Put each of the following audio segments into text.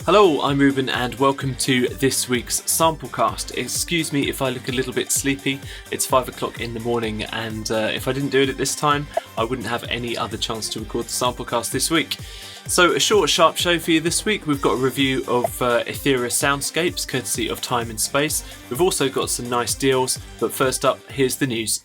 Hello, I'm Reuben and welcome to this week's Samplecast. Excuse me if I look a little bit sleepy, it's 5 o'clock in the morning and if I didn't do it at this time, I wouldn't have any other chance to record the Samplecast this week. So a short, sharp show for you this week. We've got a review of Ethera Soundscapes, courtesy of Time and Space. We've also got some nice deals, but first up, here's the news.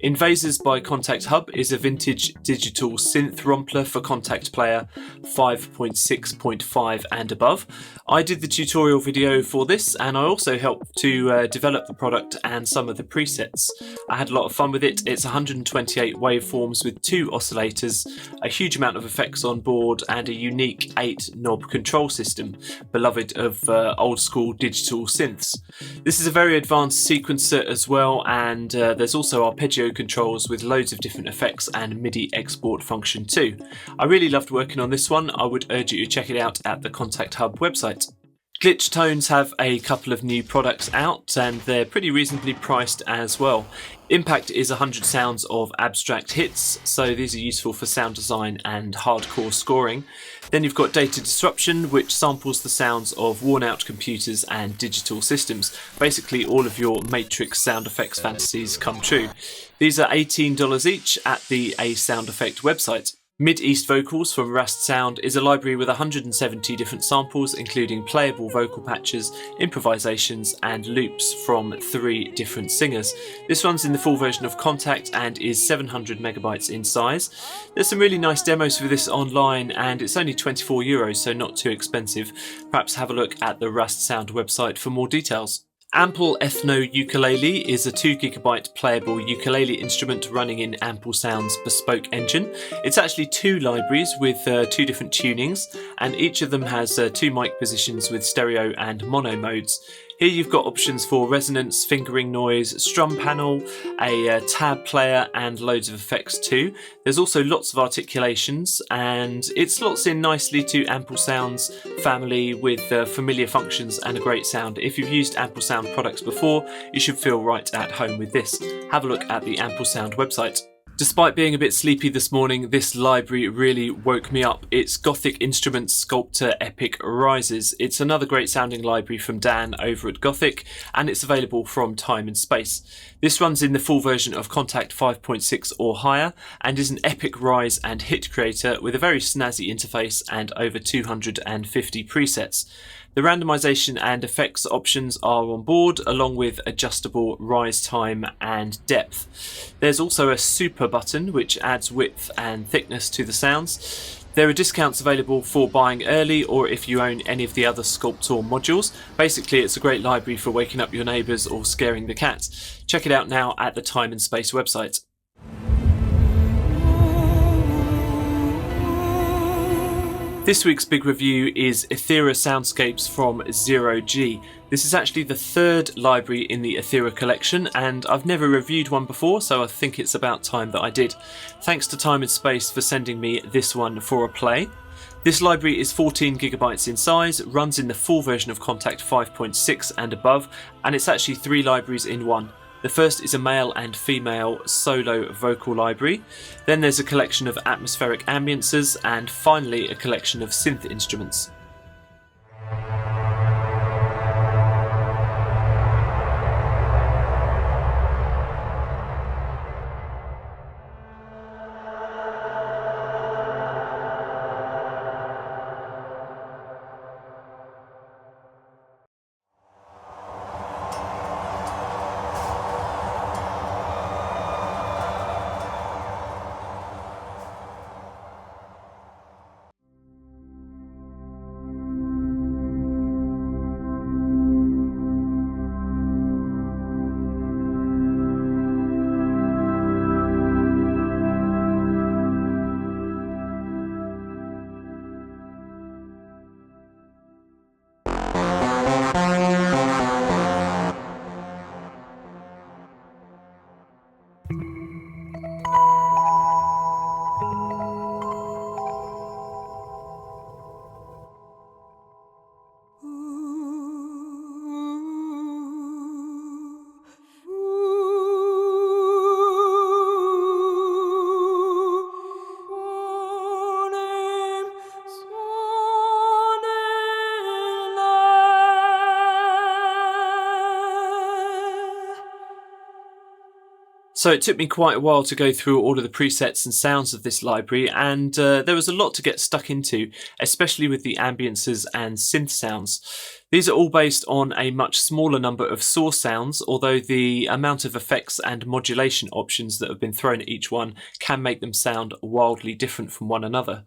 Invasors by Kontakt Hub is a vintage digital synth rompler for Kontakt Player 5.6.5 and above. I did the tutorial video for this and I also helped to develop the product and some of the presets. I had a lot of fun with it. It's 128 waveforms with 2 oscillators, a huge amount of effects on board and a unique 8-knob control system, beloved of old school digital synths. This is a very advanced sequencer as well, and there's also arpeggio controls with loads of different effects and MIDI export function too. I really loved working on this one. I would urge you to check it out at the Kontakt Hub website. Glitch Tones have a couple of new products out and they're pretty reasonably priced as well. Impact is 100 sounds of abstract hits, so these are useful for sound design and hardcore scoring. Then you've got Data Disruption, which samples the sounds of worn out computers and digital systems. Basically all of your Matrix sound effects fantasies come true. These are $18 each at the A Sound Effect website. Mid-East Vocals from Rast Sound is a library with 170 different samples, including playable vocal patches, improvisations and loops from 3 different singers. This runs in the full version of Kontakt and is 700 megabytes in size. There's some really nice demos for this online and it's only €24, so not too expensive. Perhaps have a look at the Rast Sound website for more details. Ample Ethno Ukulele is a 2GB playable ukulele instrument running in Ample Sound's bespoke engine. It's actually 2 libraries with 2 different tunings, and each of them has 2 mic positions with stereo and mono modes. Here you've got options for resonance, fingering noise, strum panel, a tab player and loads of effects too. There's also lots of articulations and it slots in nicely to Ample Sound's family with familiar functions and a great sound. If you've used Ample Sound products before, you should feel right at home with this. Have a look at the Ample Sound website. Despite being a bit sleepy this morning, this library really woke me up. It's Gothic Instruments Sculptor Epic Rises. It's another great sounding library from Dan over at Gothic, and it's available from Time and Space. This runs in the full version of Kontakt 5.6 or higher, and is an epic rise and hit creator with a very snazzy interface and over 250 presets. The randomization and effects options are on board, along with adjustable rise time and depth. There's also a super button which adds width and thickness to the sounds. There are discounts available for buying early or if you own any of the other Sculptor modules. Basically, it's a great library for waking up your neighbours or scaring the cat. Check it out now at the Time and Space website. This week's big review is Ethera Soundscapes from 0G. This is actually the 3rd library in the Ethera collection and I've never reviewed one before, so I think it's about time that I did. Thanks to Time and Space for sending me this one for a play. This library is 14GB in size, runs in the full version of Kontakt 5.6 and above, and it's actually 3 libraries in one. The first is a male and female solo vocal library, then there's a collection of atmospheric ambiances, and finally a collection of synth instruments. So it took me quite a while to go through all of the presets and sounds of this library, and there was a lot to get stuck into, especially with the ambiences and synth sounds. These are all based on a much smaller number of source sounds, although the amount of effects and modulation options that have been thrown at each one can make them sound wildly different from one another.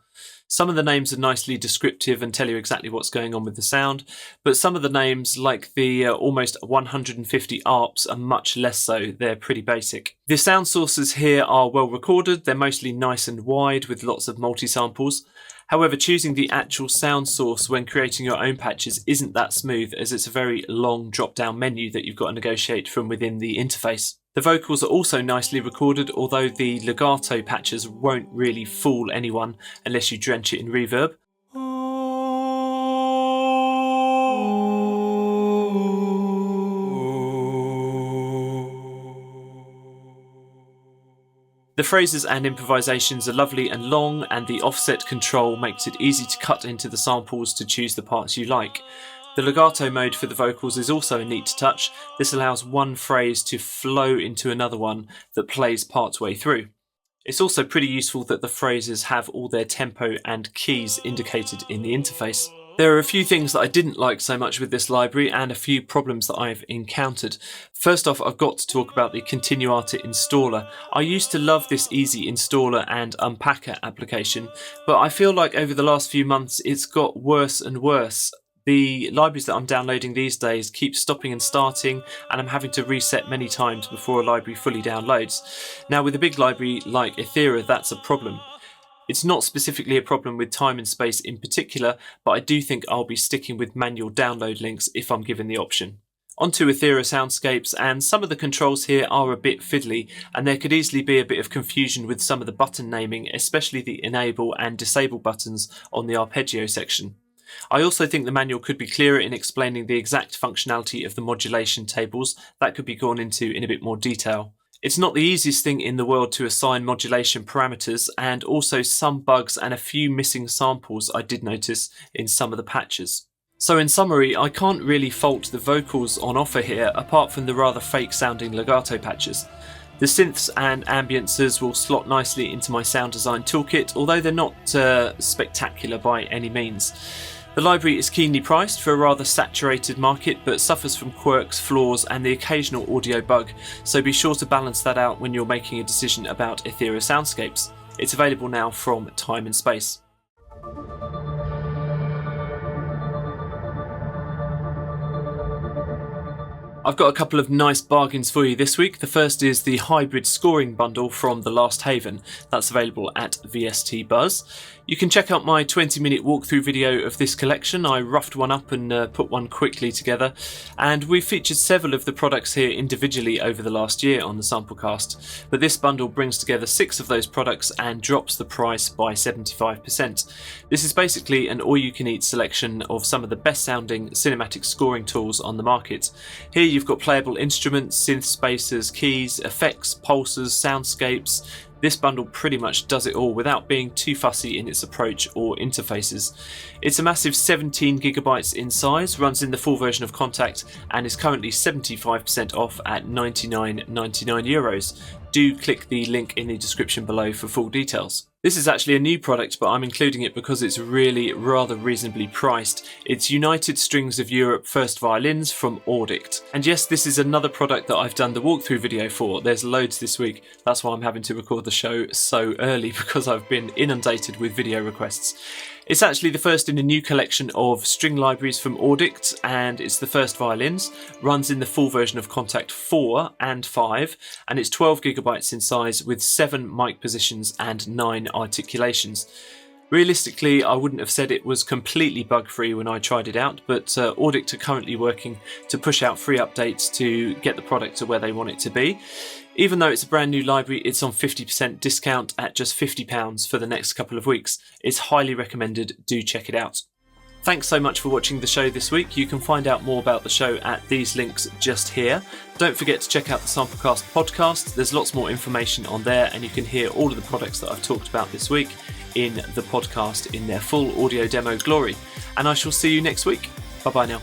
Some of the names are nicely descriptive and tell you exactly what's going on with the sound, but some of the names, like the almost 150 ARPs, are much less so. They're pretty basic. The sound sources here are well recorded, they're mostly nice and wide with lots of multi-samples. However, choosing the actual sound source when creating your own patches isn't that smooth, as it's a very long drop-down menu that you've got to negotiate from within the interface. The vocals are also nicely recorded, although the legato patches won't really fool anyone unless you drench it in reverb. The phrases and improvisations are lovely and long, and the offset control makes it easy to cut into the samples to choose the parts you like. The legato mode for the vocals is also a neat touch. This allows one phrase to flow into another one that plays partway through. It's also pretty useful that the phrases have all their tempo and keys indicated in the interface. There are a few things that I didn't like so much with this library and a few problems that I've encountered. First off, I've got to talk about the Continuata installer. I used to love this easy installer and unpacker application, but I feel like over the last few months it's got worse and worse. The libraries that I'm downloading these days keep stopping and starting, and I'm having to reset many times before a library fully downloads. Now, with a big library like Ethera, that's a problem. It's not specifically a problem with time and space in particular, but I do think I'll be sticking with manual download links if I'm given the option. Onto Ethera Soundscapes, and some of the controls here are a bit fiddly, and there could easily be a bit of confusion with some of the button naming, especially the enable and disable buttons on the arpeggio section. I also think the manual could be clearer in explaining the exact functionality of the modulation tables. That could be gone into in a bit more detail. It's not the easiest thing in the world to assign modulation parameters, and also some bugs and a few missing samples I did notice in some of the patches. So in summary, I can't really fault the vocals on offer here, apart from the rather fake sounding legato patches. The synths and ambiences will slot nicely into my sound design toolkit, although they're not spectacular by any means. The library is keenly priced for a rather saturated market, but suffers from quirks, flaws and the occasional audio bug, so be sure to balance that out when you're making a decision about Ethera Soundscapes. It's available now from Time and Space. I've got a couple of nice bargains for you this week. The first is the hybrid scoring bundle from The Last Haven. That's available at VST Buzz. You can check out my 20-minute walkthrough video of this collection. I roughed one up and put one quickly together, and we've featured several of the products here individually over the last year on the Samplecast, but this bundle brings together 6 of those products and drops the price by 75%. This is basically an all-you-can-eat selection of some of the best-sounding cinematic scoring tools on the market. Here you've got playable instruments, synth spacers, keys, effects, pulses, soundscapes. This bundle pretty much does it all without being too fussy in its approach or interfaces. It's a massive 17GB in size, runs in the full version of Kontakt, and is currently 75% off at €99.99. Do click the link in the description below for full details. This is actually a new product, but I'm including it because it's really rather reasonably priced. It's United Strings of Europe First Violins from Auddict. And yes, this is another product that I've done the walkthrough video for. There's loads this week. That's why I'm having to record the show so early, because I've been inundated with video requests. It's actually the first in a new collection of string libraries from Auddict, and it's the First Violins. Runs in the full version of Kontakt 4 and 5, and it's 12GB in size with 7 mic positions and 9 articulations. Realistically, I wouldn't have said it was completely bug-free when I tried it out, but Auddict are currently working to push out free updates to get the product to where they want it to be. Even though it's a brand new library, it's on 50% discount at just £50 for the next couple of weeks. It's highly recommended, do check it out. Thanks so much for watching the show this week. You can find out more about the show at these links just here. Don't forget to check out the Samplecast podcast. There's lots more information on there, and you can hear all of the products that I've talked about this week in the podcast in their full audio demo glory. And I shall see you next week. Bye bye now.